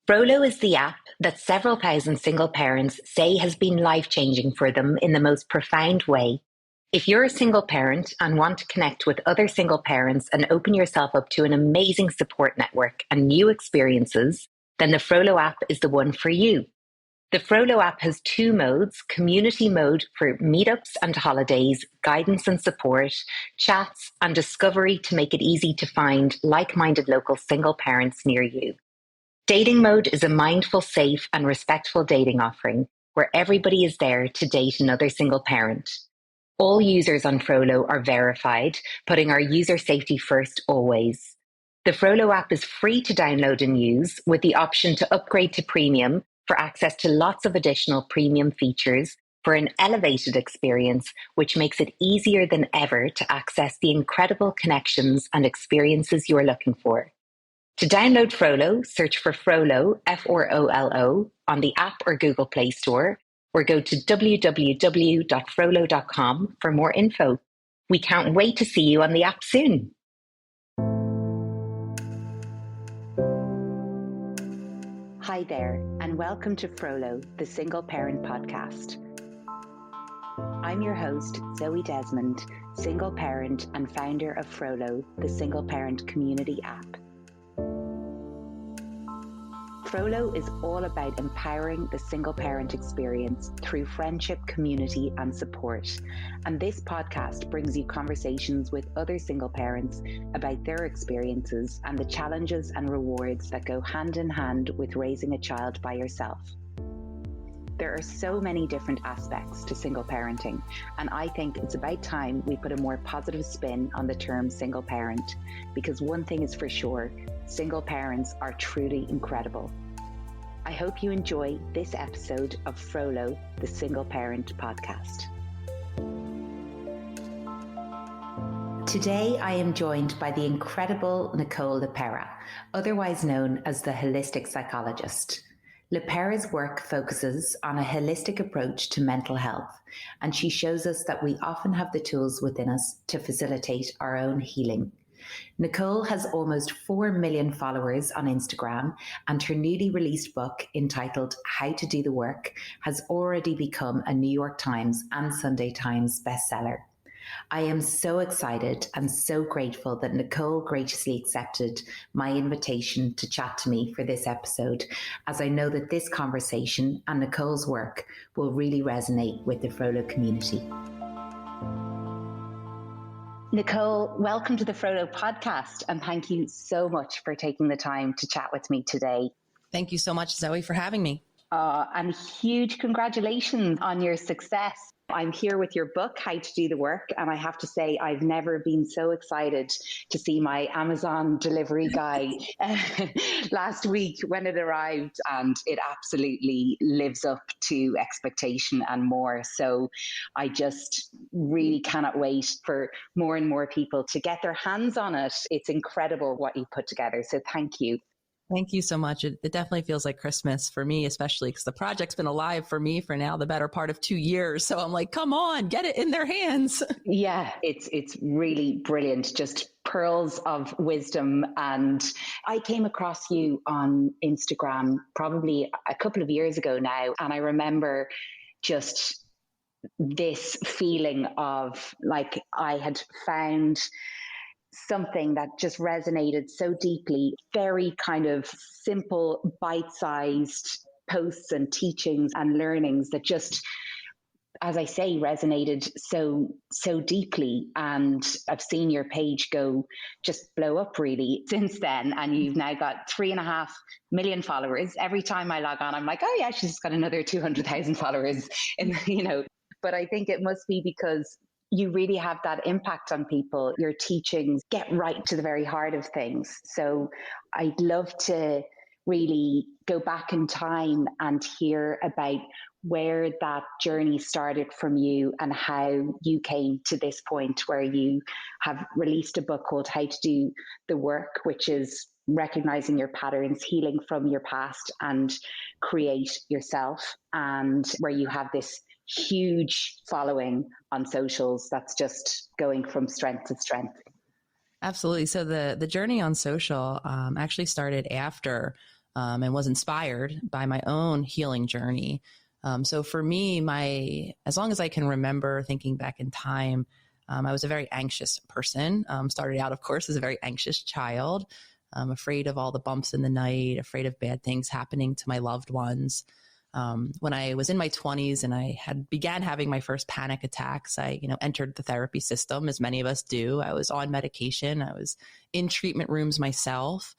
Frolo is the app that several thousand single parents say has been life-changing for them in the most profound way. If you're a single parent and want to connect with other single parents and open yourself up to an amazing support network and new experiences, then the Frolo app is the one for you. The Frolo app has two modes: community mode for meetups and holidays, guidance and support, chats, and discovery to make it easy to find like-minded local single parents near you. Dating mode is a mindful, safe, and respectful dating offering where everybody is there to date another single parent. All users on Frolo are verified, putting our user safety first always. The Frolo app is free to download and use, with the option to upgrade to premium for access to lots of additional premium features for an elevated experience, which makes it easier than ever to access the incredible connections and experiences you're looking for. To download Frolo, search for Frolo, Frolo, on the App or Google Play Store, or go to www.frolo.com for more info. We can't wait to see you on the app soon. Hi there, and welcome to Frolo, the Single Parent Podcast. I'm your host, Zoe Desmond, single parent and founder of Frolo, the Single Parent Community app. Frolo is all about empowering the single parent experience through friendship, community, and support. And this podcast brings you conversations with other single parents about their experiences and the challenges and rewards that go hand in hand with raising a child by yourself. There are so many different aspects to single parenting, and I think it's about time we put a more positive spin on the term single parent, because one thing is for sure, single parents are truly incredible. I hope you enjoy this episode of Frolo, the Single Parent Podcast. Today, I am joined by the incredible Nicole LePera, otherwise known as the holistic psychologist. LePera's work focuses on a holistic approach to mental health, and she shows us that we often have the tools within us to facilitate our own healing. Nicole has almost 4 million followers on Instagram, and her newly released book entitled How to Do the Work has already become a New York Times and Sunday Times bestseller. I am so excited and so grateful that Nicole graciously accepted my invitation to chat to me for this episode, as I know that this conversation and Nicole's work will really resonate with the Frolo community. Nicole, welcome to the Frolo podcast, and thank you so much for taking the time to chat with me today. Thank you so much, Zoe, for having me. And huge congratulations on your success. I'm here with your book, How to Do the Work, and I have to say I've never been so excited to see my Amazon delivery guy last week when it arrived, and it absolutely lives up to expectation and more. So I just really cannot wait for more and more people to get their hands on it. It's incredible what you put together. So thank you. Thank you so much. It definitely feels like Christmas for me, especially because the project's been alive for me for now the better part of 2 years. So I'm like, come on, get it in their hands. Yeah, it's really brilliant. Just pearls of wisdom. And I came across you on Instagram probably a couple of years ago now. And I remember just this feeling of like I had found something that just resonated so deeply, very kind of simple, bite-sized posts and teachings and learnings that just, as I say, resonated so deeply. And I've seen your page just blow up really since then. And you've now got 3.5 million followers. Every time I log on, I'm like, oh yeah, she's just got another 200,000 followers. But I think it must be because you really have that impact on people. Your teachings get right to the very heart of things. So I'd love to really go back in time and hear about where that journey started from you and how you came to this point where you have released a book called How to Do the Work, which is recognizing your patterns, healing from your past, and create yourself, and where you have this huge following on socials that's just going from strength to strength. Absolutely. So the journey on social actually started after and was inspired by my own healing journey. So for me, as long as I can remember thinking back in time, I was a very anxious person. Started out, of course, as a very anxious child, afraid of all the bumps in the night, afraid of bad things happening to my loved ones. When I was in my 20s and I began having my first panic attacks, I, entered the therapy system, as many of us do. I was on medication. I was in treatment rooms myself.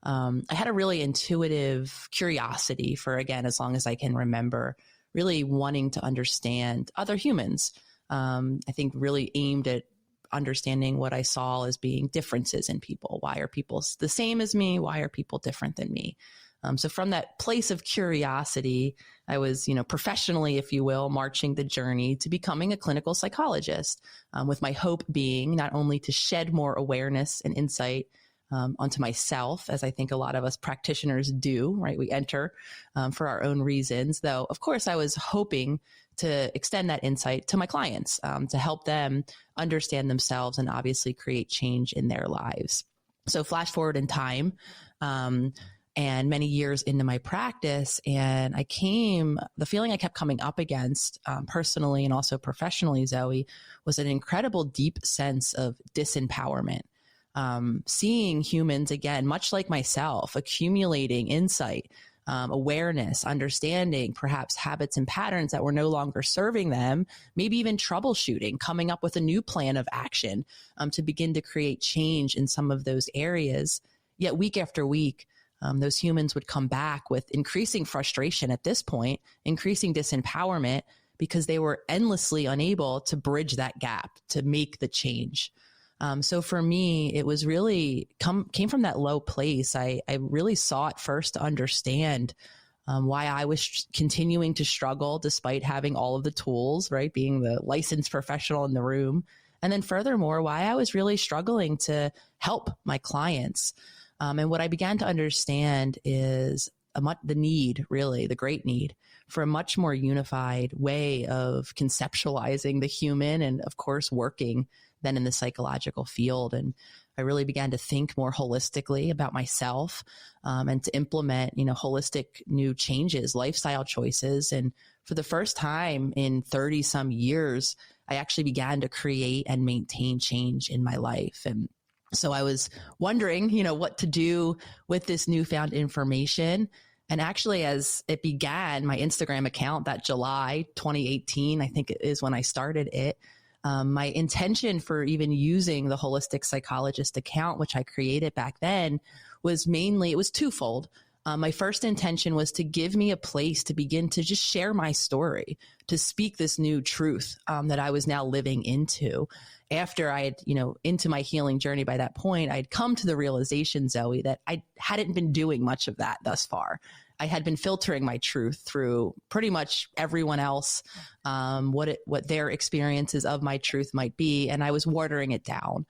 I had a really intuitive curiosity for, again, as long as I can remember, really wanting to understand other humans. I think really aimed at understanding what I saw as being differences in people. Why are people the same as me? Why are people different than me? So from that place of curiosity, I was, professionally, if you will, marching the journey to becoming a clinical psychologist, with my hope being not only to shed more awareness and insight onto myself, as I think a lot of us practitioners do, right? We enter for our own reasons, though, of course, I was hoping to extend that insight to my clients, to help them understand themselves and obviously create change in their lives. So flash forward in time, and many years into my practice, and the feeling I kept coming up against, personally and also professionally, Zoe, was an incredible deep sense of disempowerment. Seeing humans, again, much like myself, accumulating insight, awareness, understanding, perhaps habits and patterns that were no longer serving them, maybe even troubleshooting, coming up with a new plan of action, to begin to create change in some of those areas. Yet week after week, those humans would come back with increasing frustration at this point, increasing disempowerment, because they were endlessly unable to bridge that gap, to make the change. So for me, it was really came from that low place. I really sought first to understand why I was continuing to struggle despite having all of the tools, right? Being the licensed professional in the room. And then furthermore, why I was really struggling to help my clients. And what I began to understand is the great need for a much more unified way of conceptualizing the human and, of course, working than in the psychological field. And I really began to think more holistically about myself, and to implement, holistic new changes, lifestyle choices. And for the first time in 30 some years, I actually began to create and maintain change in my life. And so I was wondering, what to do with this newfound information. And actually, as it began, my Instagram account, that July 2018, I think it is when I started it, my intention for even using the holistic psychologist account, which I created back then, was it was twofold. My first intention was to give me a place to begin to just share my story, to speak this new truth that I was now living into. After I had, into my healing journey by that point, I'd come to the realization, Zoe, that I hadn't been doing much of that thus far. I had been filtering my truth through pretty much everyone else, what their experiences of my truth might be, and I was watering it down.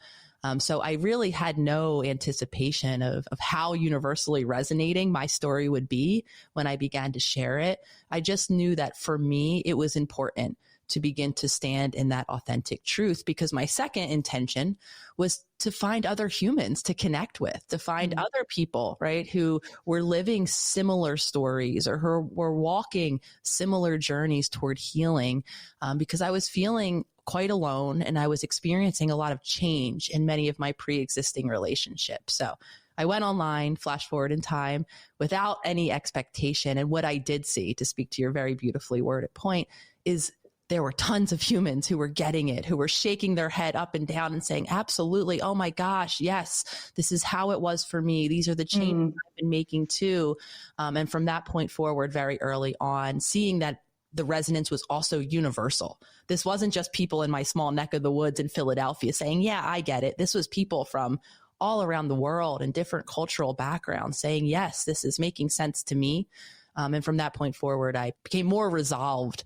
So I really had no anticipation of how universally resonating my story would be when I began to share it. I just knew that for me, it was important to begin to stand in that authentic truth, because my second intention was to find other humans to connect with, to find other people, right, who were living similar stories or who were walking similar journeys toward healing, because I was feeling quite alone and I was experiencing a lot of change in many of my pre-existing relationships. So I went online, flash forward in time, without any expectation. And what I did see, to speak to your very beautifully worded point, is there were tons of humans who were getting it, who were shaking their head up and down and saying, absolutely, oh my gosh, yes, this is how it was for me. These are the changes I've been making too. And from that point forward, very early on, seeing that the resonance was also universal. This wasn't just people in my small neck of the woods in Philadelphia saying, yeah, I get it. This was people from all around the world and different cultural backgrounds saying, yes, this is making sense to me. And from that point forward, I became more resolved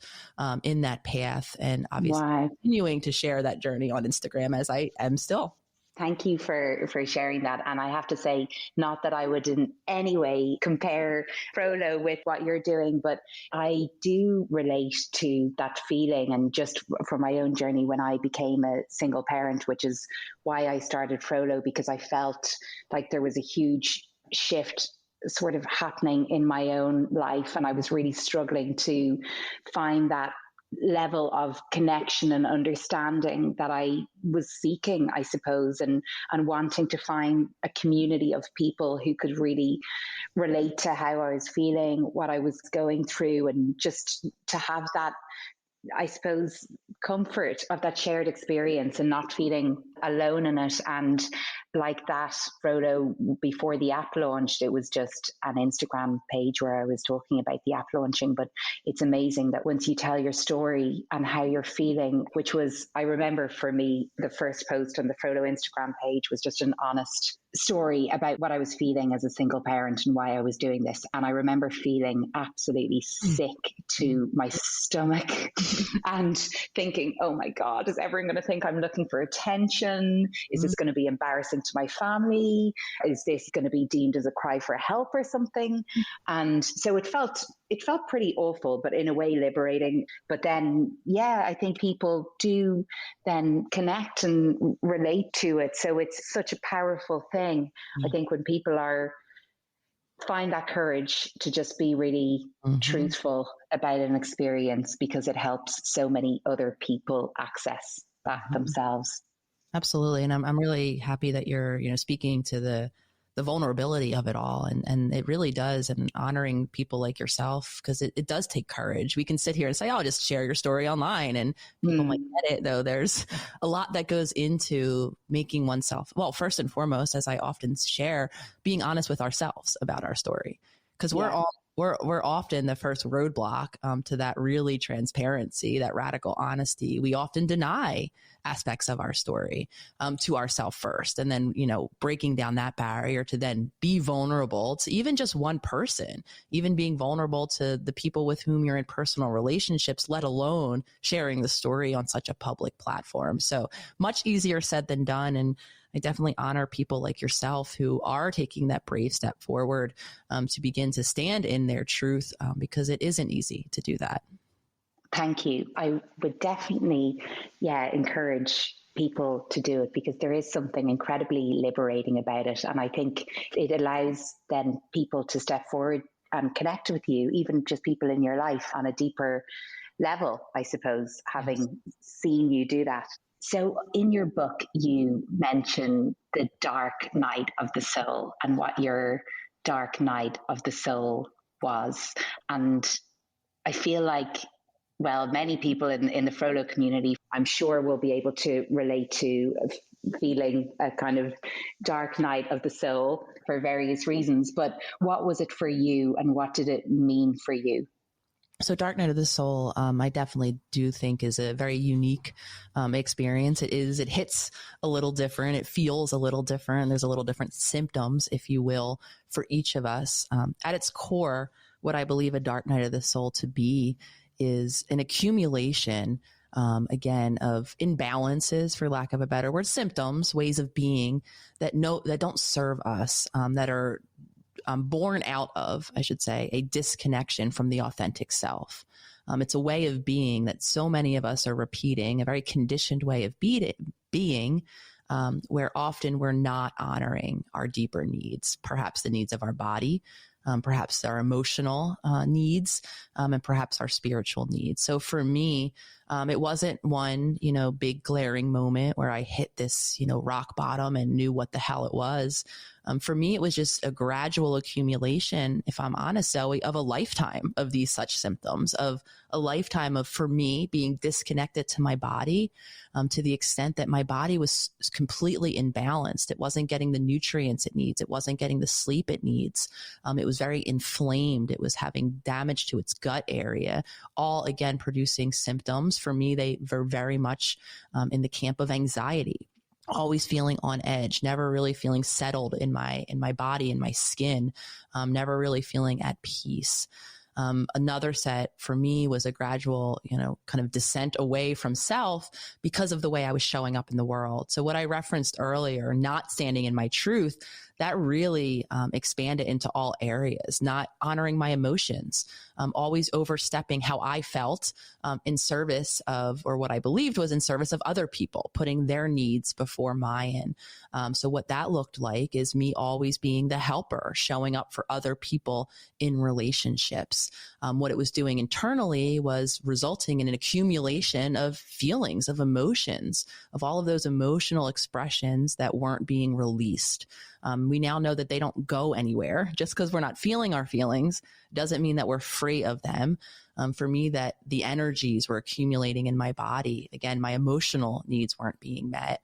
in that path, and obviously continuing to share that journey on Instagram as I am still. Thank you for sharing that. And I have to say, not that I would in any way compare Frolo with what you're doing, but I do relate to that feeling. And just from my own journey when I became a single parent, which is why I started Frolo, because I felt like there was a huge shift sort of happening in my own life. And I was really struggling to find that level of connection and understanding that I was seeking, I suppose, and wanting to find a community of people who could really relate to how I was feeling, what I was going through, and just to have that, I suppose, comfort of that shared experience and not feeling alone in it. And like that, Frolo, before the app launched, it was just an Instagram page where I was talking about the app launching. But it's amazing that once you tell your story and how you're feeling, which was, I remember for me, the first post on the Frolo Instagram page was just an honest story about what I was feeling as a single parent and why I was doing this. And I remember feeling absolutely sick to my stomach and thinking, oh my God, is everyone going to think I'm looking for attention? Is this going to be embarrassing to my family? Is this going to be deemed as a cry for help or something? And so it felt pretty awful, but in a way liberating. But then, yeah, I think people do then connect and relate to it. So it's such a powerful thing. I think when people find that courage to just be really truthful about an experience, because it helps so many other people access that themselves. Absolutely. And I'm really happy that you're, speaking to the vulnerability of it all. And it really does. And honoring people like yourself, because it does take courage. We can sit here and say, oh, just share your story online. And people might get it, though. There's a lot that goes into making oneself, well, first and foremost, as I often share, being honest with ourselves about our story. Because we're often the first roadblock to that really transparency, that radical honesty. We often deny aspects of our story to ourselves first, and then breaking down that barrier to then be vulnerable to even just one person, even being vulnerable to the people with whom you're in personal relationships, let alone sharing the story on such a public platform. So much easier said than done. And I definitely honor people like yourself who are taking that brave step forward to begin to stand in their truth, because it isn't easy to do that. Thank you. I would definitely, encourage people to do it, because there is something incredibly liberating about it. And I think it allows then people to step forward and connect with you, even just people in your life on a deeper level, I suppose, having seen you do that. So in your book, you mention the dark night of the soul and what your dark night of the soul was. And I feel like, well, many people in the Frolo community, I'm sure, will be able to relate to feeling a kind of dark night of the soul for various reasons. But what was it for you, and what did it mean for you? So Dark Night of the Soul, I definitely do think is a very unique experience. It hits a little different. It feels a little different. There's a little different symptoms, if you will, for each of us. At its core, what I believe a Dark Night of the Soul to be is an accumulation, again, of imbalances, for lack of a better word, symptoms, ways of being that don't serve us, that are born out of, I should say, a disconnection from the authentic self. It's a way of being that so many of us are repeating, a very conditioned way of being, where often we're not honoring our deeper needs, perhaps the needs of our body, perhaps our emotional needs, and perhaps our spiritual needs. So for me, it wasn't one, big glaring moment where I hit this, rock bottom and knew what the hell it was. For me, it was just a gradual accumulation, if I'm honest, Zoe, of a lifetime of these such symptoms, of a lifetime of, for me, being disconnected to my body, to the extent that my body was completely imbalanced. It wasn't getting the nutrients it needs. It wasn't getting the sleep it needs. It was very inflamed. It was having damage to its gut area, all again producing symptoms. For me, they were very much in the camp of anxiety. Always feeling on edge, never really feeling settled in my body, in my skin, never really feeling at peace. Another set for me was a gradual, kind of descent away from self because of the way I was showing up in the world. So what I referenced earlier, not standing in my truth, that really expanded into all areas, not honoring my emotions, always overstepping how I felt in service of, or what I believed was in service of other people, putting their needs before mine. So what that looked like is me always being the helper, showing up for other people in relationships. What it was doing internally was resulting in an accumulation of feelings, of emotions, of all of those emotional expressions that weren't being released. We now know that they don't go anywhere. Just because we're not feeling our feelings doesn't mean that we're free of them. For me, that the energies were accumulating in my body. Again, my emotional needs weren't being met.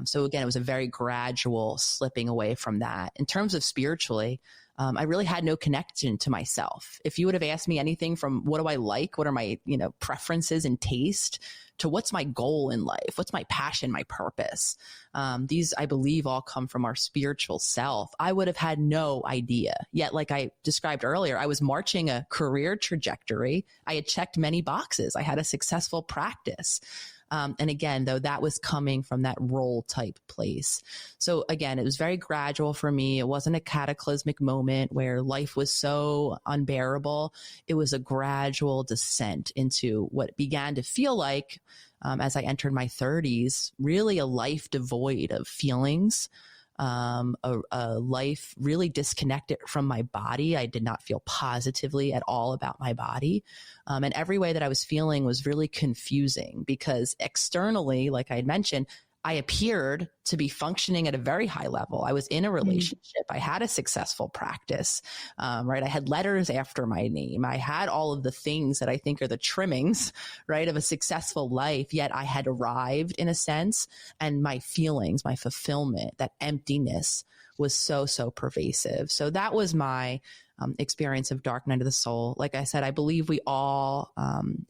So again, it was a very gradual slipping away from that. In terms of spiritually, I really had no connection to myself. If you would have asked me anything from what do I like, what are my, preferences and taste, to what's my goal in life, what's my passion, my purpose, these, I believe, all come from our spiritual self. I would have had no idea. Yet, like I described earlier, I was marching a career trajectory. I had checked many boxes. I had a successful practice. And again, though, that was coming from that role type place. So again, it was very gradual for me. It wasn't a cataclysmic moment where life was so unbearable. It was a gradual descent into what began to feel like, as I entered my 30s, really a life devoid of feelings, a life really disconnected from my body. I did not feel positively at all about my body. And every way that I was feeling was really confusing because externally, like I had mentioned, I appeared to be functioning at a very high level. I was in a relationship. I had a successful practice, right? I had letters after my name. I had all of the things that I think are the trimmings, right, of a successful life. Yet I had arrived in a sense, and my feelings, my fulfillment, that emptiness was so pervasive. So that was my experience of dark night of the soul. Like I said, I believe we all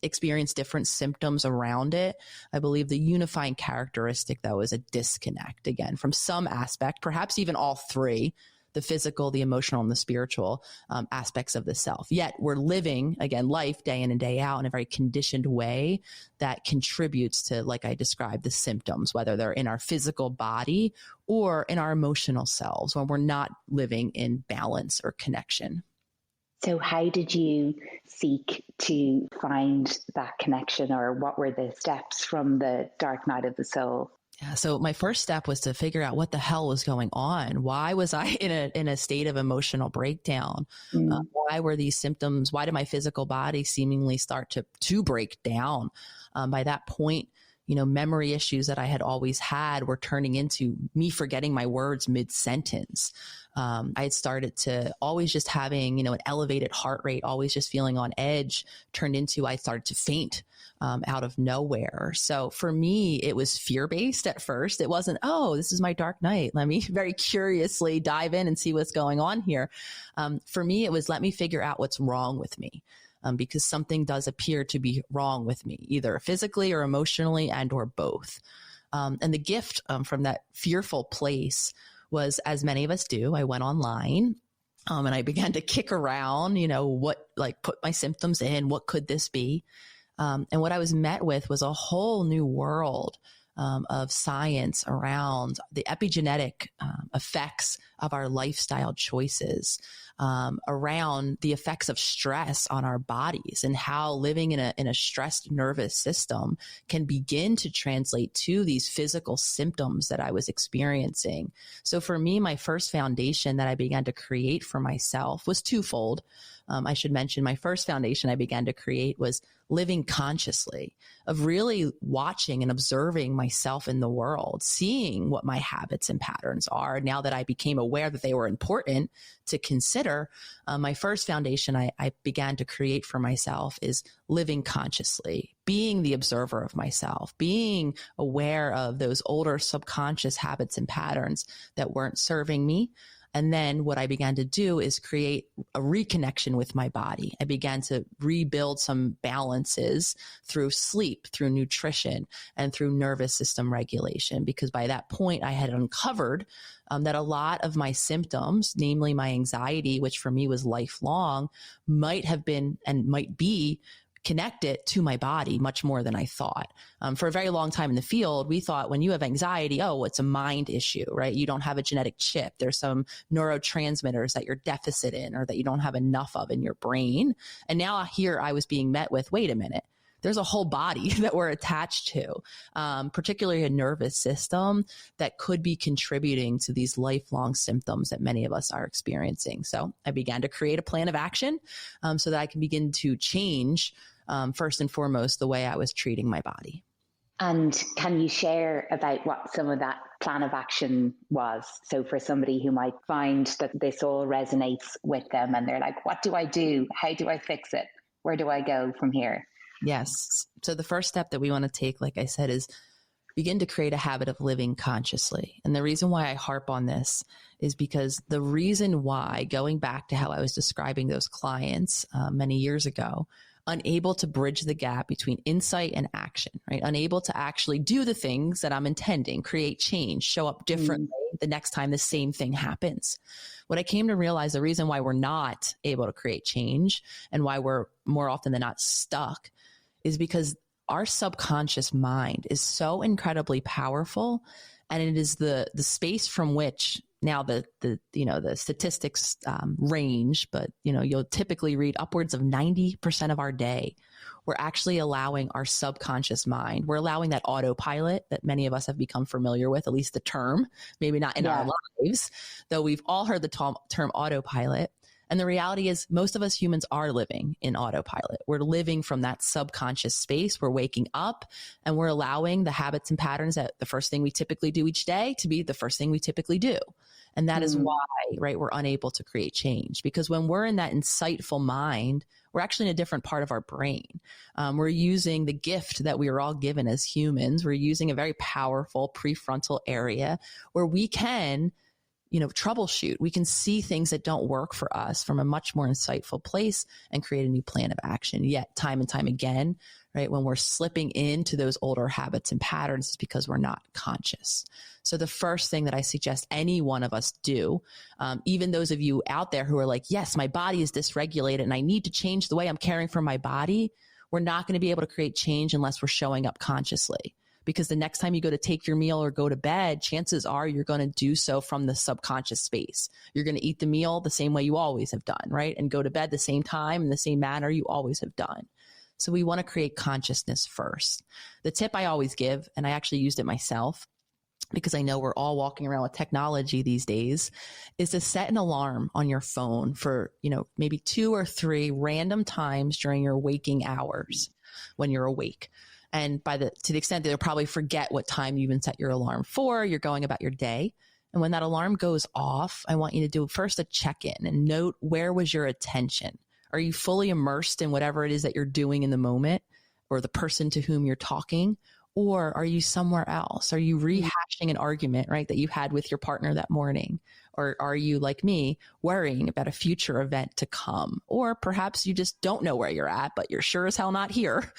experience different symptoms around it. I believe the unifying characteristic, though, is a disconnect, again, from some aspect, perhaps even all three: the physical, the emotional, and the spiritual aspects of the self. Yet we're living, again, life day in and day out in a very conditioned way that contributes to, like I described, the symptoms, whether they're in our physical body or in our emotional selves, when we're not living in balance or connection. So how did you seek to find that connection, or what were the steps from the dark night of the soul? Yeah. So my first step was to figure out what the hell was going on. Why was I in a state of emotional breakdown? Why were these symptoms? Why did my physical body seemingly start to break down? By that point, memory issues that I had always had were turning into me forgetting my words mid-sentence. I had started to always just having, an elevated heart rate, always just feeling on edge, turned into I started to faint out of nowhere. So for me, it was fear-based at first. It wasn't, oh, this is my dark night. Let me very curiously dive in and see what's going on here. For me, it was let me figure out what's wrong with me. Because something does appear to be wrong with me, either physically or emotionally and or both. And the gift from that fearful place was, as many of us do, I went online and I began to kick around, put my symptoms in, what could this be? And what I was met with was a whole new world of science around the epigenetic effects of our lifestyle choices, around the effects of stress on our bodies, and how living in a stressed nervous system can begin to translate to these physical symptoms that I was experiencing. So for me, my first foundation that I began to create for myself was twofold. I should mention my first foundation I began to create was living consciously, of really watching and observing myself in the world, seeing what my habits and patterns are. Now that I became aware that they were important to consider, my first foundation I began to create for myself is living consciously, being the observer of myself, being aware of those older subconscious habits and patterns that weren't serving me. And then what I began to do is create a reconnection with my body. I began to rebuild some balances through sleep, through nutrition, and through nervous system regulation. Because by that point, I had uncovered that a lot of my symptoms, namely my anxiety, which for me was lifelong, might have been and might be connect it to my body much more than I thought. For a very long time in the field, we thought when you have anxiety, oh, it's a mind issue, right? You don't have a genetic chip. There's some neurotransmitters that you're deficit in or that you don't have enough of in your brain. And now here I was being met with, wait a minute, there's a whole body that we're attached to, particularly a nervous system that could be contributing to these lifelong symptoms that many of us are experiencing. So I began to create a plan of action so that I can begin to change, first and foremost, the way I was treating my body. And can you share about what some of that plan of action was? So for somebody who might find that this all resonates with them and they're like, what do I do? How do I fix it? Where do I go from here? Yes. So the first step that we want to take, like I said, is begin to create a habit of living consciously. And the reason why I harp on this is because the reason why, going back to how I was describing those clients many years ago, unable to bridge the gap between insight and action, right? Unable to actually do the things that I'm intending, create change, show up differently the next time the same thing happens. What I came to realize, the reason why we're not able to create change and why we're more often than not stuck is because our subconscious mind is so incredibly powerful, and it is the space from which now the statistics range, but you'll typically read upwards of 90% of our day. We're actually allowing our subconscious mind. We're allowing that autopilot that many of us have become familiar with, at least the term, maybe not in our lives, though we've all heard the term autopilot. And the reality is most of us humans are living in autopilot. We're living from that subconscious space. We're waking up and we're allowing the habits and patterns that the first thing we typically do each day to be the first thing we typically do. And that is why, right, we're unable to create change, because when we're in that insightful mind, we're actually in a different part of our brain. We're using the gift that we are all given as humans. We're using a very powerful prefrontal area where we can troubleshoot. We can see things that don't work for us from a much more insightful place and create a new plan of action. Yet time and time again, right, when we're slipping into those older habits and patterns, it's because we're not conscious. So the first thing that I suggest any one of us do, even those of you out there who are like, yes, my body is dysregulated and I need to change the way I'm caring for my body, we're not going to be able to create change unless we're showing up consciously. Because the next time you go to take your meal or go to bed, chances are you're going to do so from the subconscious space. You're going to eat the meal the same way you always have done, right? And go to bed the same time in the same manner you always have done. So we want to create consciousness first. The tip I always give, and I actually used it myself, because I know we're all walking around with technology these days, is to set an alarm on your phone for, maybe 2 or 3 random times during your waking hours when you're awake. And to the extent that you'll probably forget what time you even set your alarm for, you're going about your day. And when that alarm goes off, I want you to do first a check-in and note, where was your attention? Are you fully immersed in whatever it is that you're doing in the moment or the person to whom you're talking? Or are you somewhere else? Are you rehashing an argument, right, that you had with your partner that morning? Or are you, like me, worrying about a future event to come? Or perhaps you just don't know where you're at, but you're sure as hell not here.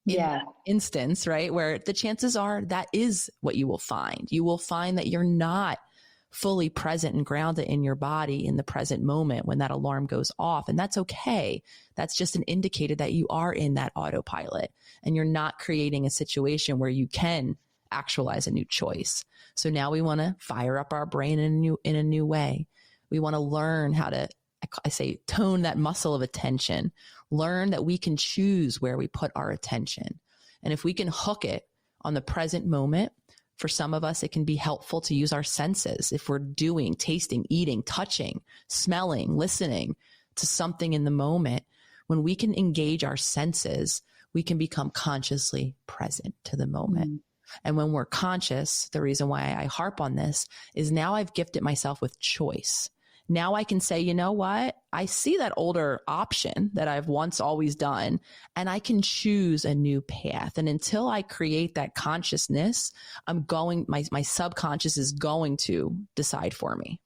In that instance, right, where the chances are that is what you will find. You will find that you're not fully present and grounded in your body in the present moment when that alarm goes off. And that's okay. That's just an indicator that you are in that autopilot and you're not creating a situation where you can actualize a new choice. So now we want to fire up our brain in a new way. We want to learn how to, I say, tone that muscle of attention, learn that we can choose where we put our attention. And if we can hook it on the present moment, for some of us, it can be helpful to use our senses. If we're doing, tasting, eating, touching, smelling, listening to something in the moment, when we can engage our senses, we can become consciously present to the moment. And when we're conscious, the reason why I harp on this is now I've gifted myself with choice. Now I can say, you know what? I see that older option that I've once always done, and I can choose a new path. And until I create that consciousness, my subconscious is going to decide for me.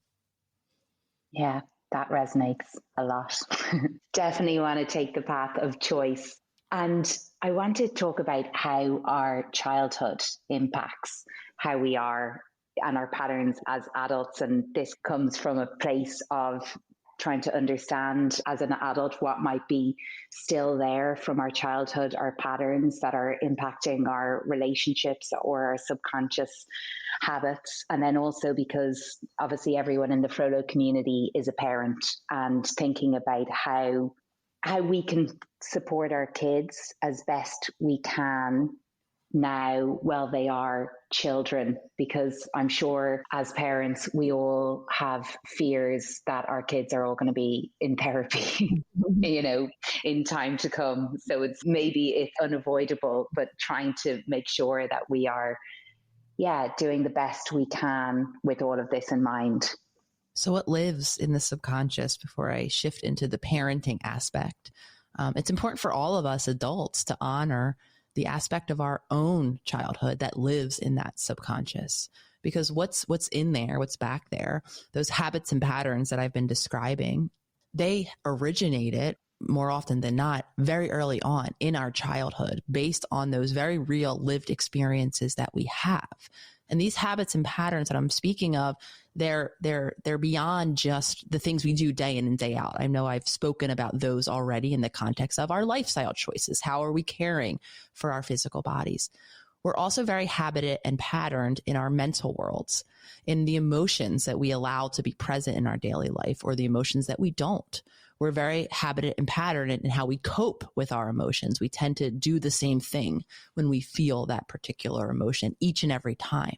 Yeah, that resonates a lot. Definitely want to take the path of choice. And I want to talk about how our childhood impacts how we are and our patterns as adults. And this comes from a place of trying to understand as an adult what might be still there from our childhood, our patterns that are impacting our relationships or our subconscious habits. And then also because obviously everyone in the Frolo community is a parent, and thinking about how we can support our kids as best we can now while they are children, because I'm sure as parents we all have fears that our kids are all going to be in therapy in time to come. So it's unavoidable, but trying to make sure that we are doing the best we can with all of this in mind. So what lives in the subconscious, before I shift into the parenting aspect? It's important for all of us adults to honor the aspect of our own childhood that lives in that subconscious, because what's in there, what's back there, those habits and patterns that I've been describing, they originated more often than not very early on in our childhood, based on those very real lived experiences that we have. And these habits and patterns that I'm speaking of, they're beyond just the things we do day in and day out. I know I've spoken about those already in the context of our lifestyle choices. How are we caring for our physical bodies? We're also very habited and patterned in our mental worlds, in the emotions that we allow to be present in our daily life, or the emotions that we don't. We're very habited and patterned in how we cope with our emotions. We tend to do the same thing when we feel that particular emotion each and every time.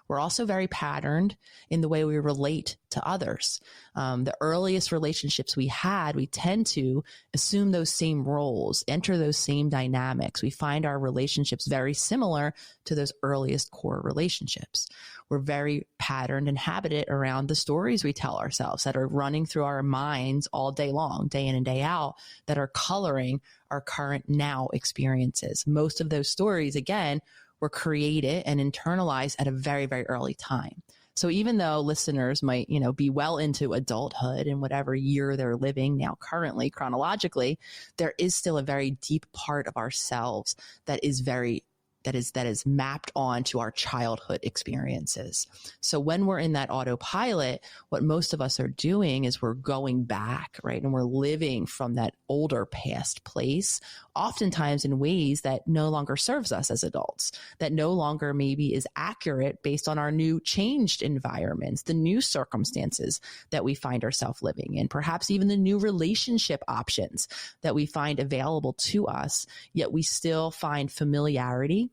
We're also very patterned in the way we relate to others. The earliest relationships we had, we tend to assume those same roles, enter those same dynamics. We find our relationships very similar to those earliest core relationships. We're very patterned and habited around the stories we tell ourselves that are running through our minds all day long, day in and day out, that are coloring our current now experiences. Most of those stories, again, were created and internalized at a very, very early time. So even though listeners might, be well into adulthood in whatever year they're living now currently, chronologically, there is still a very deep part of ourselves that is mapped onto our childhood experiences. So when we're in that autopilot, what most of us are doing is we're going back, right? And we're living from that older past place, oftentimes in ways that no longer serves us as adults, that no longer maybe is accurate based on our new changed environments, the new circumstances that we find ourselves living in, perhaps even the new relationship options that we find available to us, yet we still find familiarity.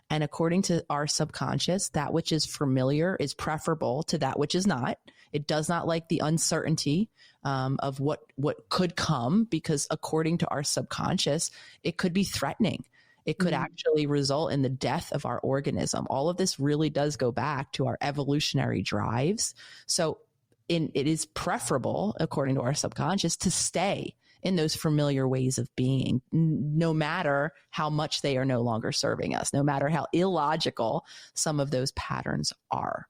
And according to our subconscious, that which is familiar is preferable to that which is not. It does not like the uncertainty of what could come, because according to our subconscious, it could be threatening. It could actually result in the death of our organism. All of this really does go back to our evolutionary drives. So it is preferable, according to our subconscious, to stay in those familiar ways of being, no matter how much they are no longer serving us, no matter how illogical some of those patterns are.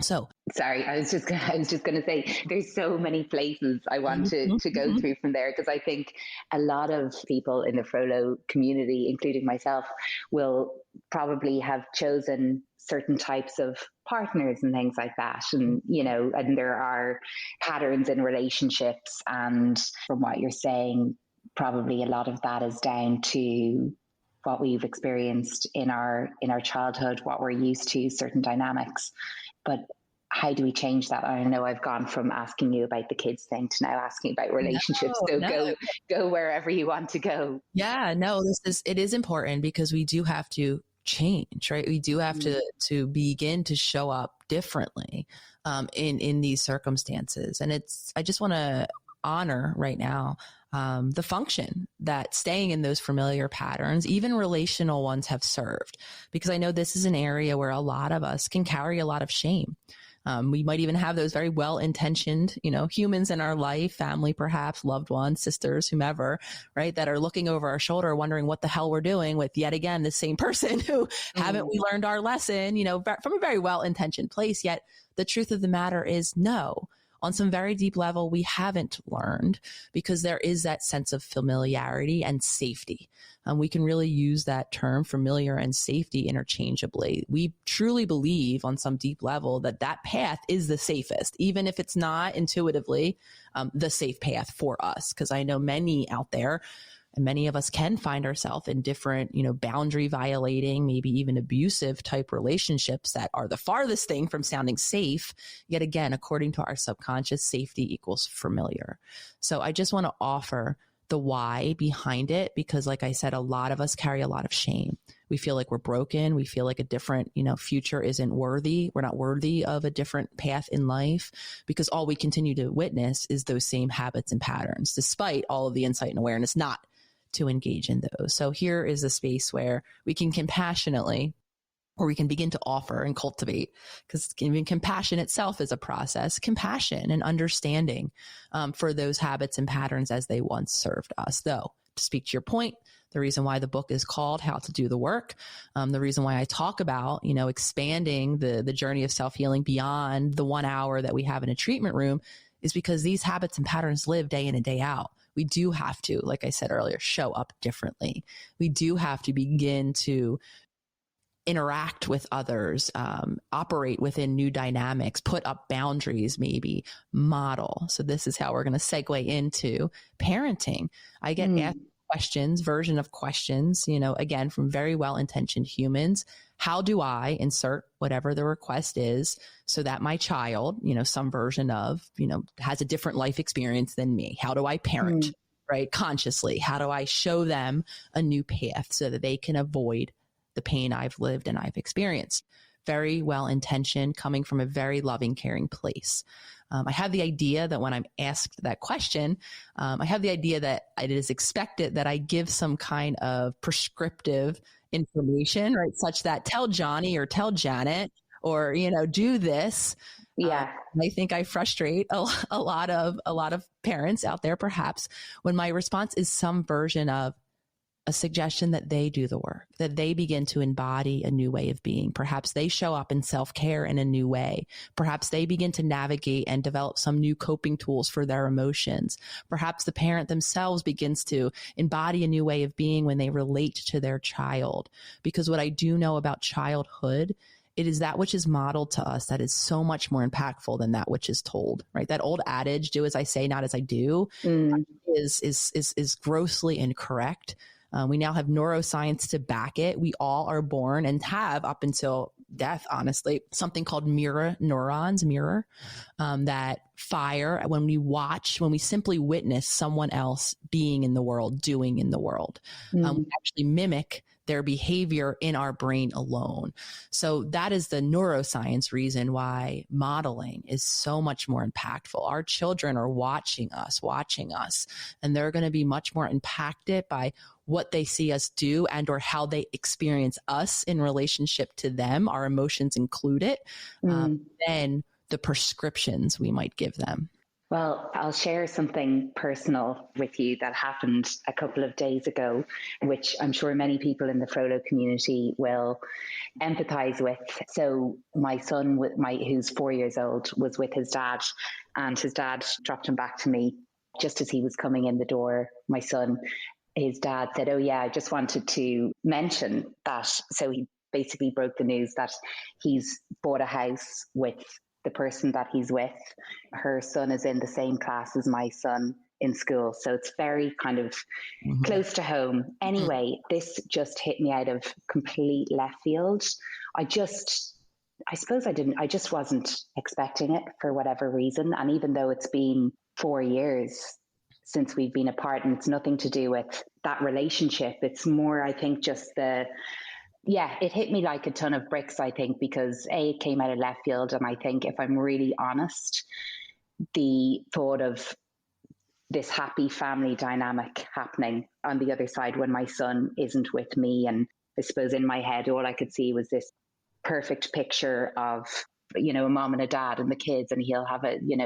So, sorry, I was just going to say, there's so many places I want to go through from there, because I think a lot of people in the Frolo community, including myself, will probably have chosen certain types of partners and things like that. And, and there are patterns in relationships. And from what you're saying, probably a lot of that is down to what we've experienced in our childhood, what we're used to, certain dynamics. But how do we change that? I know I've gone from asking you about the kids thing to now asking about relationships. Go wherever you want to go. Yeah, no, it is important, because we do have to change, right? We do have to begin to show up differently in these circumstances. And I just want to honor right now the function that staying in those familiar patterns, even relational ones, have served, because I know this is an area where a lot of us can carry a lot of shame. We might even have those very well-intentioned, humans in our life, family, perhaps loved ones, sisters, whomever, right, that are looking over our shoulder, wondering what the hell we're doing with yet again the same person who haven't we learned our lesson, from a very well-intentioned place. Yet the truth of the matter is, no, on some very deep level, we haven't learned, because there is that sense of familiarity and safety. We can really use that term familiar and safety interchangeably. We truly believe on some deep level that that path is the safest, even if it's not intuitively the safe path for us. Because I know many out there, and many of us can find ourselves in different, boundary violating, maybe even abusive type relationships that are the farthest thing from sounding safe. Yet again, according to our subconscious, safety equals familiar. So I just want to offer the why behind it, because like I said, a lot of us carry a lot of shame. We feel like we're broken. We feel like a different, future isn't worthy. We're not worthy of a different path in life, because all we continue to witness is those same habits and patterns, despite all of the insight and awareness not to engage in those. So here is a space where we can compassionately, or we can begin to offer and cultivate, because even compassion itself is a process, compassion and understanding for those habits and patterns as they once served us. Though, to speak to your point, the reason why the book is called How to Do the Work, the reason why I talk about, expanding the journey of self-healing beyond the 1 hour that we have in a treatment room, is because these habits and patterns live day in and day out. We do have to, like I said earlier, show up differently. We do have to begin to interact with others, operate within new dynamics, put up boundaries, maybe model. So this is how we're going to segue into parenting. I get asked questions, version of questions, again, from very well-intentioned humans. How do I insert whatever the request is so that my child, some version of, has a different life experience than me? How do I parent, right? Consciously? How do I show them a new path so that they can avoid the pain I've lived and I've experienced? Very well-intentioned, coming from a very loving, caring place. I have the idea that when I'm asked that question, I have the idea that it is expected that I give some kind of prescriptive information, right? Such that tell Johnny or tell Janet or, do this. Yeah. I think I frustrate a lot of parents out there, perhaps, when my response is some version of a suggestion that they do the work, that they begin to embody a new way of being. Perhaps they show up in self-care in a new way. Perhaps they begin to navigate and develop some new coping tools for their emotions. Perhaps the parent themselves begins to embody a new way of being when they relate to their child. Because what I do know about childhood, it is that which is modeled to us that is so much more impactful than that which is told, right? That old adage, do as I say, not as I do, is grossly incorrect. We now have neuroscience to back it. We all are born and have up until death, honestly, something called mirror neurons, that fire when we simply witness someone else being in the world, doing in the world. We actually mimic their behavior in our brain alone. So that is the neuroscience reason why modeling is so much more impactful. Our children are watching us, and they're going to be much more impacted by what they see us do and or how they experience us in relationship to them, our emotions included, than the prescriptions we might give them. Well, I'll share something personal with you that happened a couple of days ago, which I'm sure many people in the Frolo community will empathize with. So my son, who's 4 years old, was with his dad, and his dad dropped him back to me just as he was coming in the door. My son, his dad said, "Oh yeah, I just wanted to mention that." So he basically broke the news that he's bought a house with the person that he's with. Her son is in the same class as my son in school. So it's very kind of close to home. Anyway, this just hit me out of complete left field. I just wasn't expecting it for whatever reason. And even though it's been 4 years since we've been apart, and it's nothing to do with that relationship, it's more, I think, just it hit me like a ton of bricks, I think, because it came out of left field. And I think if I'm really honest, the thought of this happy family dynamic happening on the other side when my son isn't with me, and I suppose in my head, all I could see was this perfect picture of a mom and a dad and the kids, and he'll have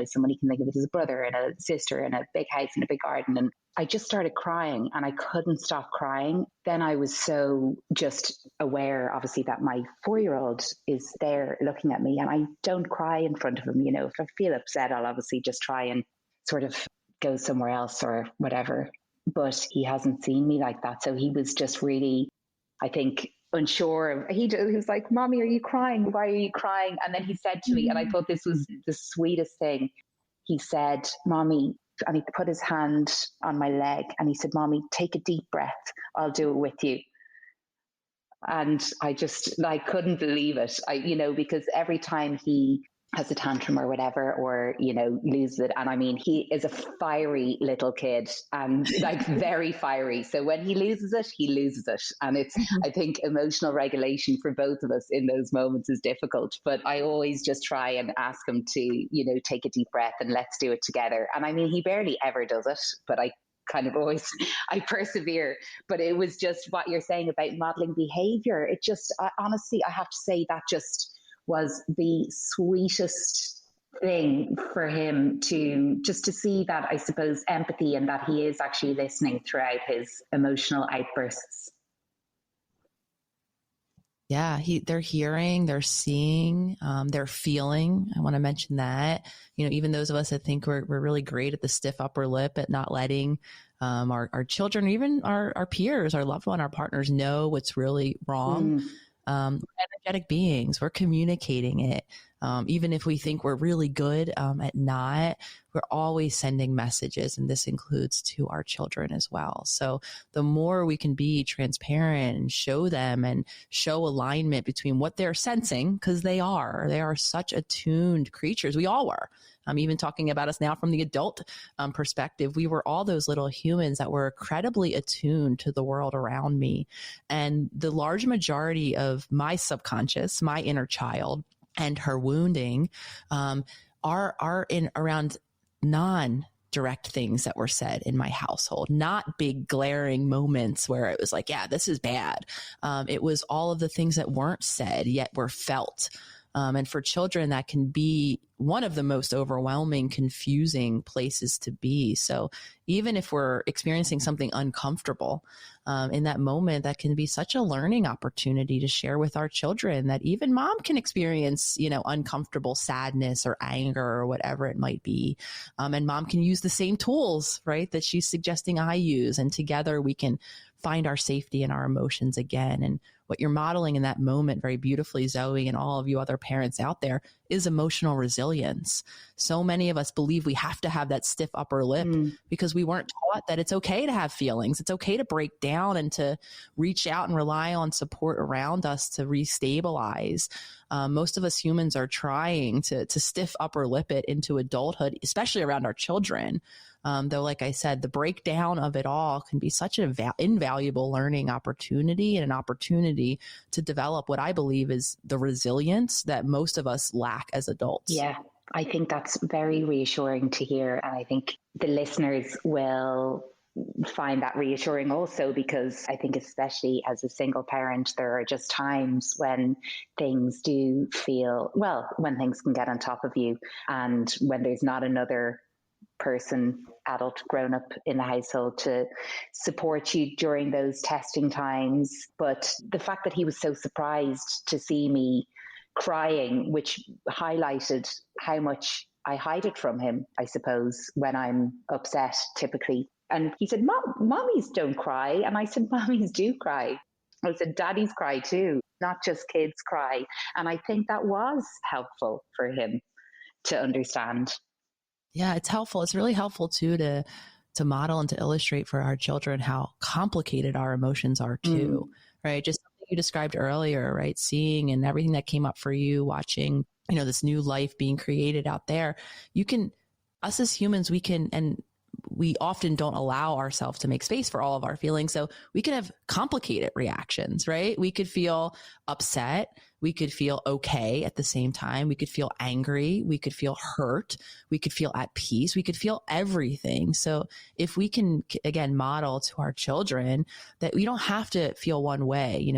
someone he can think of as a brother and a sister and a big house and a big garden. And I just started crying and I couldn't stop crying. Then I was so just aware, obviously, that my 4-year-old is there looking at me, and I don't cry in front of him. If I feel upset, I'll obviously just try and sort of go somewhere else or whatever. But he hasn't seen me like that. So he was just really, I think, unsure. He was like, "Mommy, are you crying? Why are you crying?" And then he said to me, and I thought this was the sweetest thing. He said, "Mommy," and he put his hand on my leg and he said, "Mommy, take a deep breath. I'll do it with you." And I couldn't believe it. Because every time he has a tantrum or whatever, or, loses it. And I mean, he is a fiery little kid and very fiery. So when he loses it, he loses it. And it's, I think emotional regulation for both of us in those moments is difficult. But I always just try and ask him to, take a deep breath and let's do it together. And I mean, he barely ever does it, but I kind of always, I persevere. But it was just what you're saying about modeling behavior. It just, honestly, I have to say that just was the sweetest thing for him to see that, I suppose, empathy, and that he is actually listening throughout his emotional outbursts. Yeah, they're hearing, they're seeing, they're feeling. I want to mention that, even those of us that think we're really great at the stiff upper lip, at not letting our children, or even our peers, our loved one, our partners know what's really wrong. We're energetic beings. We're communicating it. Even if we think we're really good at not, we're always sending messages, and this includes to our children as well. So the more we can be transparent and show them and show alignment between what they're sensing, because they are such attuned creatures. We all were. I'm even talking about us now from the adult perspective. We were all those little humans that were incredibly attuned to the world around me. And the large majority of my subconscious, my inner child, and her wounding are in around non-direct things that were said in my household, not big glaring moments where it was like, yeah, this is bad. It was all of the things that weren't said yet were felt. And for children, that can be one of the most overwhelming, confusing places to be. So even if we're experiencing something uncomfortable in that moment, that can be such a learning opportunity to share with our children that even mom can experience, uncomfortable sadness or anger or whatever it might be. And mom can use the same tools, right, that she's suggesting I use. And together we can find our safety and our emotions again. And what you're modeling in that moment very beautifully, Zoe, and all of you other parents out there, is emotional resilience. So many of us believe we have to have that stiff upper lip because we weren't taught that it's okay to have feelings. It's okay to break down and to reach out and rely on support around us to restabilize. Most of us humans are trying to stiff upper lip it into adulthood, especially around our children. Though, like I said, the breakdown of it all can be such an invaluable learning opportunity and an opportunity to develop what I believe is the resilience that most of us lack as adults. Yeah, I think that's very reassuring to hear. And I think the listeners will find that reassuring also, because I think especially as a single parent, there are just times when things do feel, when things can get on top of you, and when there's not another person, adult, grown up in the household to support you during those testing times. But the fact that he was so surprised to see me crying, which highlighted how much I hide it from him, I suppose, when I'm upset typically. And he said, Mommies don't cry. And I said, Mommies do cry. I said, Daddies cry too, not just kids cry. And I think that was helpful for him to understand. Yeah, it's helpful. It's really helpful too to model and to illustrate for our children how complicated our emotions are too, right? Just something you described earlier, right? Seeing and everything that came up for you, watching, this new life being created out there. Us as humans, we can, and we often don't allow ourselves to make space for all of our feelings. So we can have complicated reactions, right? We could feel upset. We could feel okay at the same time. We could feel angry. We could feel hurt. We could feel at peace. We could feel everything. So if we can, again, model to our children that we don't have to feel one way,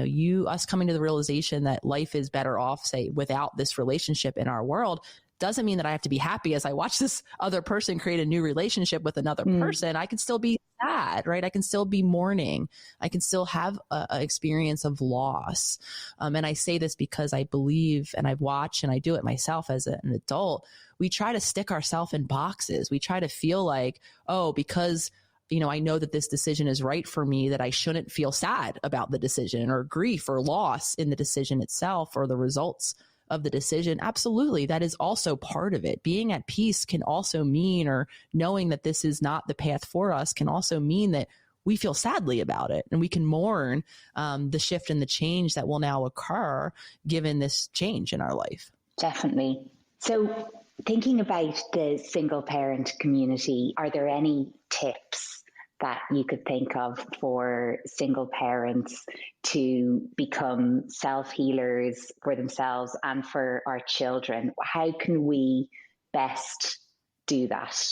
us coming to the realization that life is better off, say, without this relationship in our world, doesn't mean that I have to be happy as I watch this other person create a new relationship with another person. I can still be sad, right? I can still be mourning. I can still have a experience of loss. And I say this because I believe, and I've watched, and I do it myself as an adult. We try to stick ourselves in boxes. We try to feel like, oh, because I know that this decision is right for me, that I shouldn't feel sad about the decision or grief or loss in the decision itself or the results of the decision. Absolutely. That is also part of it. Being at peace can also mean, or knowing that this is not the path for us can also mean that we feel sadly about it and we can mourn the shift and the change that will now occur given this change in our life. Definitely. So thinking about the single parent community, are there any tips that you could think of for single parents to become self-healers for themselves and for our children? How can we best do that?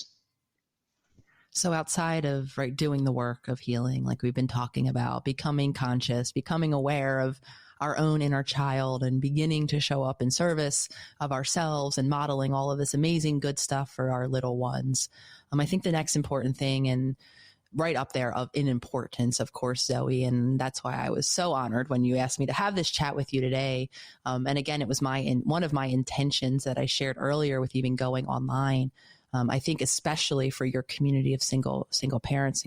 So outside of doing the work of healing, like we've been talking about, becoming conscious, becoming aware of our own inner child and beginning to show up in service of ourselves and modeling all of this amazing good stuff for our little ones. I think the next important thing, and right up there in importance, of course, Zoe. And that's why I was so honored when you asked me to have this chat with you today. And again, it was one of my intentions that I shared earlier with even going online. I think especially for your community of single parents,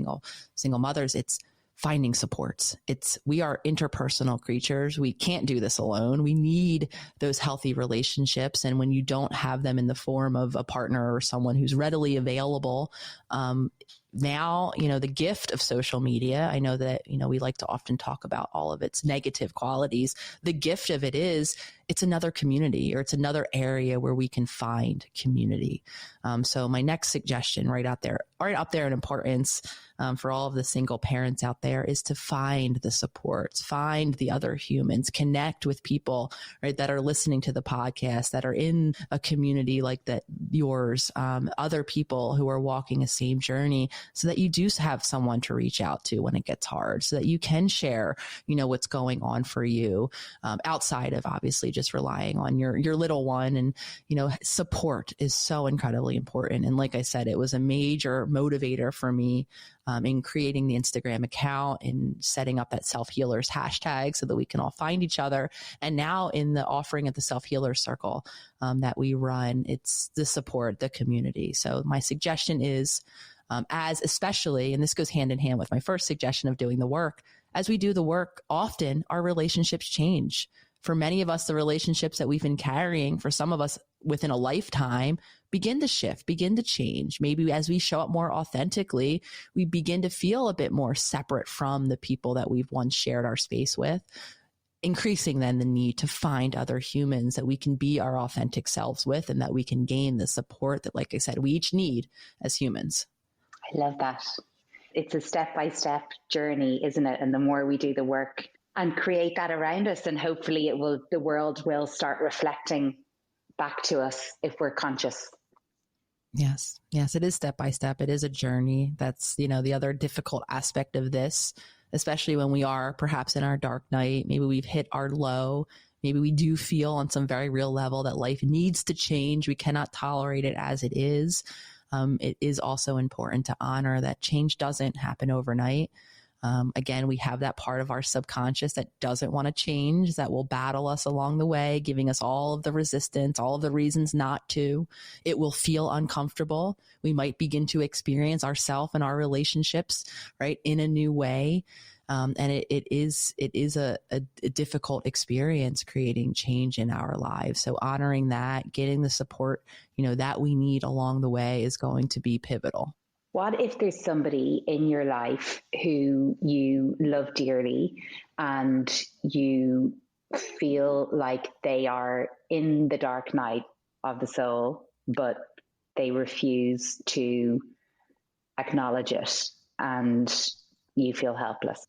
single mothers, it's finding supports. We are interpersonal creatures. We can't do this alone. We need those healthy relationships. And when you don't have them in the form of a partner or someone who's readily available, now, the gift of social media, I know that, we like to often talk about all of its negative qualities. The gift of it is it's another community, or it's another area where we can find community. So my next suggestion right up there in importance for all of the single parents out there is to find the supports, find the other humans, connect with people, right, that are listening to the podcast, that are in a community like that, yours, other people who are walking a same journey, so that you do have someone to reach out to when it gets hard, so that you can share, what's going on for you, outside of obviously just relying on your little one. And, support is so incredibly important. And like I said, it was a major motivator for me in creating the Instagram account and setting up that self-healers hashtag so that we can all find each other. And now in the offering of the self-healers circle that we run, it's the support, the community. So my suggestion is, as especially, and this goes hand in hand with my first suggestion of doing the work, as we do the work, often our relationships change. For many of us, the relationships that we've been carrying, for some of us within a lifetime, begin to shift, begin to change. Maybe as we show up more authentically, we begin to feel a bit more separate from the people that we've once shared our space with, increasing then the need to find other humans that we can be our authentic selves with, and that we can gain the support that, like I said, we each need as humans. I love that. It's a step-by-step journey, isn't it? And the more we do the work and create that around us, and hopefully the world will start reflecting back to us if we're conscious. Yes, it is step by step. It is a journey. That's, the other difficult aspect of this, especially when we are perhaps in our dark night. Maybe we've hit our low. Maybe we do feel on some very real level that life needs to change. We cannot tolerate it as it is. It is also important to honor that change doesn't happen overnight. Again, we have that part of our subconscious that doesn't want to change, that will battle us along the way, giving us all of the resistance, all of the reasons not to. It will feel uncomfortable. We might begin to experience ourselves and our relationships, right, in a new way. And it is a difficult experience creating change in our lives. So honoring that, getting the support, that we need along the way is going to be pivotal. What if there's somebody in your life who you love dearly and you feel like they are in the dark night of the soul, but they refuse to acknowledge it and you feel helpless.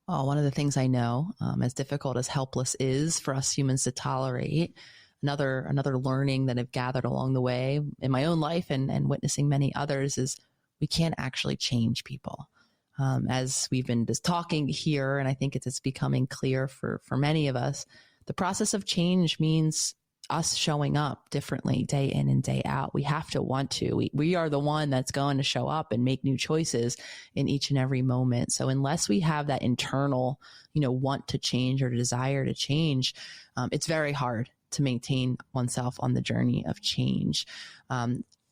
Oh, one of the things I know, as difficult as helpless is for us humans to tolerate, another learning that I've gathered along the way in my own life and witnessing many others is we can't actually change people. As we've been just talking here, and I think it's becoming clear for many of us, the process of change means us showing up differently day in and day out. We have to want to. We are the one that's going to show up and make new choices in each and every moment. So unless we have that internal, want to change or desire to change, it's very hard to maintain oneself on the journey of change.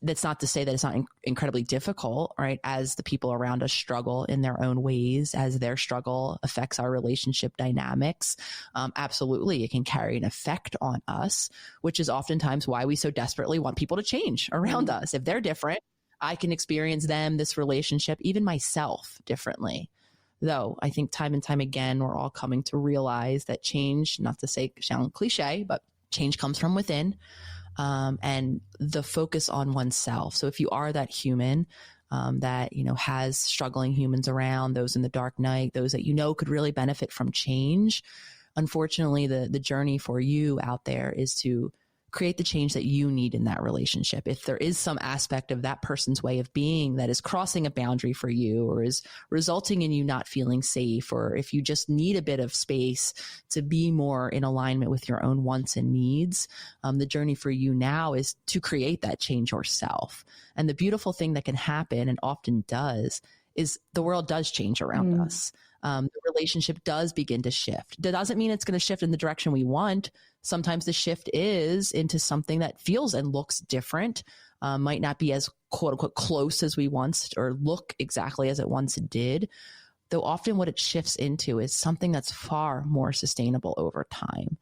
That's not to say that it's not incredibly difficult, right? As the people around us struggle in their own ways, as their struggle affects our relationship dynamics, absolutely, it can carry an effect on us, which is oftentimes why we so desperately want people to change around us. If they're different, I can experience them, this relationship, even myself differently. Though I think time and time again, we're all coming to realize that change, not to sound cliche, but change comes from within. And the focus on oneself. So if you are that human that, has struggling humans around, those in the dark night, those that could really benefit from change, unfortunately, the journey for you out there is to create the change that you need in that relationship. If there is some aspect of that person's way of being that is crossing a boundary for you or is resulting in you not feeling safe, or if you just need a bit of space to be more in alignment with your own wants and needs, the journey for you now is to create that change yourself. And the beautiful thing that can happen, and often does, is the world does change around us. The relationship does begin to shift. That doesn't mean it's going to shift in the direction we want. Sometimes the shift is into something that feels and looks different, might not be as quote unquote close as we once, or look exactly as it once did. Though often what it shifts into is something that's far more sustainable over time.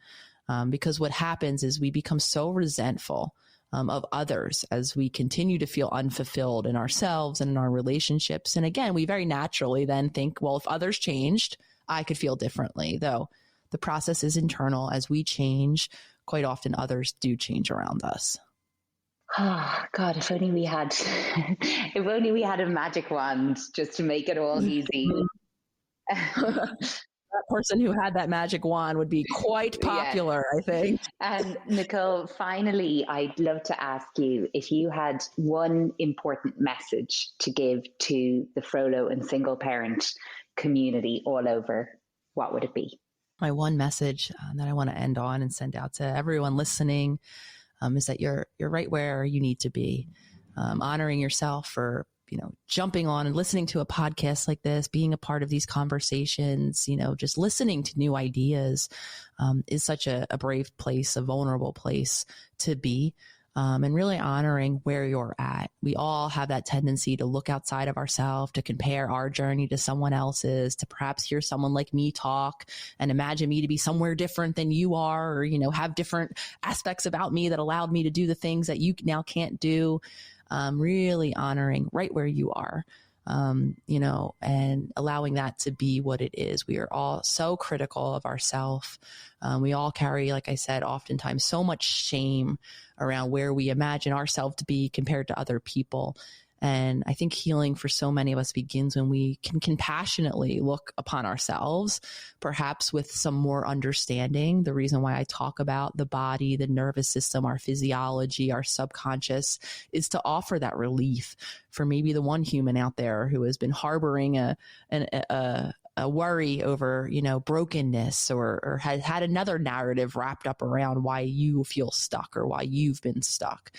Because what happens is we become so resentful of others as we continue to feel unfulfilled in ourselves and in our relationships. And again, we very naturally then think, well, if others changed, I could feel differently. Though the process is internal. As we change, quite often others do change around us. Oh God, if only we had, if only we had a magic wand just to make it all easy. That person who had that magic wand would be quite popular, I think. And Nicole, finally, I'd love to ask you if you had one important message to give to the Frolo and single parent community all over, what would it be? My one message that I want to end on and send out to everyone listening is that you're right where you need to be. Honoring yourself for jumping on and listening to a podcast like this, being a part of these conversations, just listening to new ideas is such a brave place, a vulnerable place to be, and really honoring where you're at. We all have that tendency to look outside of ourselves, to compare our journey to someone else's, to perhaps hear someone like me talk and imagine me to be somewhere different than you are, or, have different aspects about me that allowed me to do the things that you now can't do. Really honoring right where you are, and allowing that to be what it is. We are all so critical of ourselves. We all carry, like I said, oftentimes so much shame around where we imagine ourselves to be compared to other people. And I think healing for so many of us begins when we can compassionately look upon ourselves, perhaps with some more understanding. The reason why I talk about the body, the nervous system, our physiology, our subconscious, is to offer that relief for maybe the one human out there who has been harboring a worry over, brokenness, or has had another narrative wrapped up around why you feel stuck or why you've been stuck.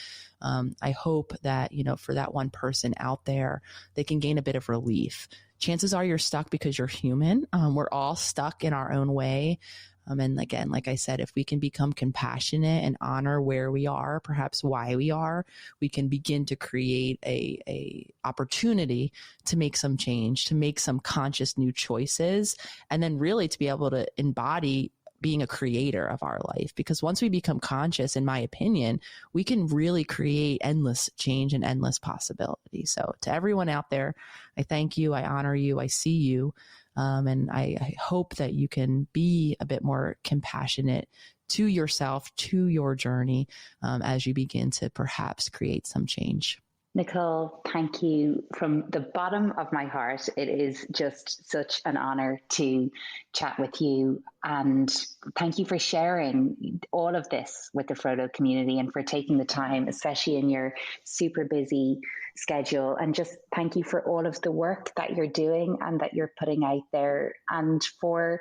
I hope that, for that one person out there, they can gain a bit of relief. Chances are you're stuck because you're human. We're all stuck in our own way. And again, like I said, if we can become compassionate and honor where we are, perhaps why we are, we can begin to create a opportunity to make some change, to make some conscious new choices, and then really to be able to embody being a creator of our life. Because once we become conscious, in my opinion, we can really create endless change and endless possibility. So to everyone out there, I thank you. I honor you. I see you. And I hope that you can be a bit more compassionate to yourself, to your journey, as you begin to perhaps create some change. Nicole, thank you from the bottom of my heart. It is just such an honor to chat with you. And thank you for sharing all of this with the Frolo community and for taking the time, especially in your super busy schedule. And just thank you for all of the work that you're doing and that you're putting out there, and for,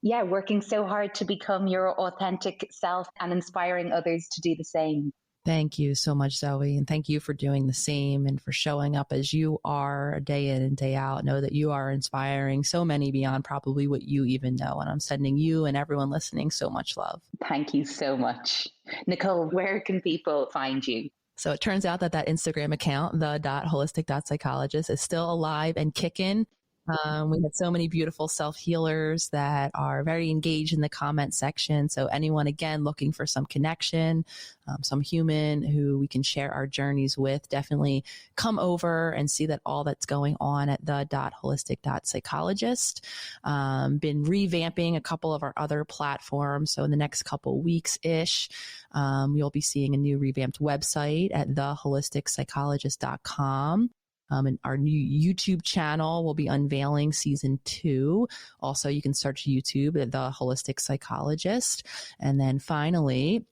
yeah, working so hard to become your authentic self and inspiring others to do the same. Thank you so much, Zoe. And thank you for doing the same and for showing up as you are day in and day out. Know that you are inspiring so many beyond probably what you even know. And I'm sending you and everyone listening so much love. Thank you so much. Nicole, where can people find you? So it turns out that Instagram account, the.holistic.psychologist, is still alive and kicking. We have so many beautiful self-healers that are very engaged in the comment section. So anyone, again, looking for some connection, some human who we can share our journeys with, definitely come over and see that all that's going on at the.holistic.psychologist. Been revamping a couple of our other platforms. So in the next couple weeks-ish, you'll be seeing a new revamped website at theholisticspsychologist.com. And our new YouTube channel will be unveiling season 2. Also, you can search YouTube at The Holistic Psychologist. And then finally,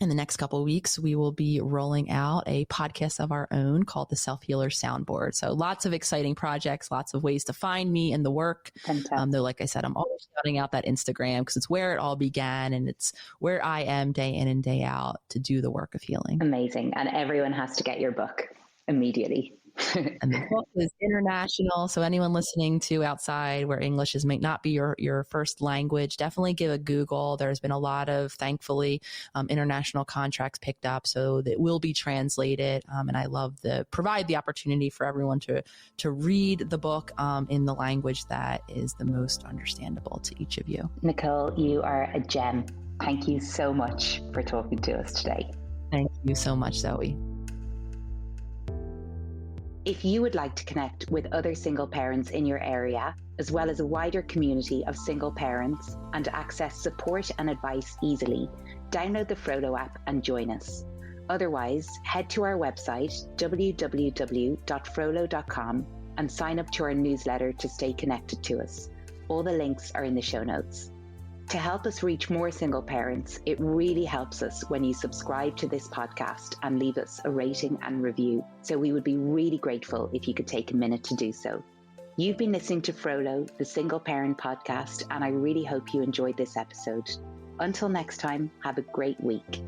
in the next couple of weeks, we will be rolling out a podcast of our own called the Self-Healer Soundboard. So lots of exciting projects, lots of ways to find me and the work. Though, like I said, I'm always shouting out that Instagram because it's where it all began and it's where I am day in and day out to do the work of healing. Amazing. And everyone has to get your book immediately. And the book is international. So anyone listening to outside where English may not be your first language, definitely give a Google. There's been a lot of, thankfully, international contracts picked up. So that will be translated. And I love provide the opportunity for everyone to read the book in the language that is the most understandable to each of you. Nicole, you are a gem. Thank you so much for talking to us today. Thank you so much, Zoe. If you would like to connect with other single parents in your area, as well as a wider community of single parents, and access support and advice easily, download the Frolo app and join us. Otherwise, head to our website, www.frolo.com, and sign up to our newsletter to stay connected to us. All the links are in the show notes. To help us reach more single parents, it really helps us when you subscribe to this podcast and leave us a rating and review. So we would be really grateful if you could take a minute to do so. You've been listening to Frolo, the Single Parent Podcast, and I really hope you enjoyed this episode. Until next time, have a great week.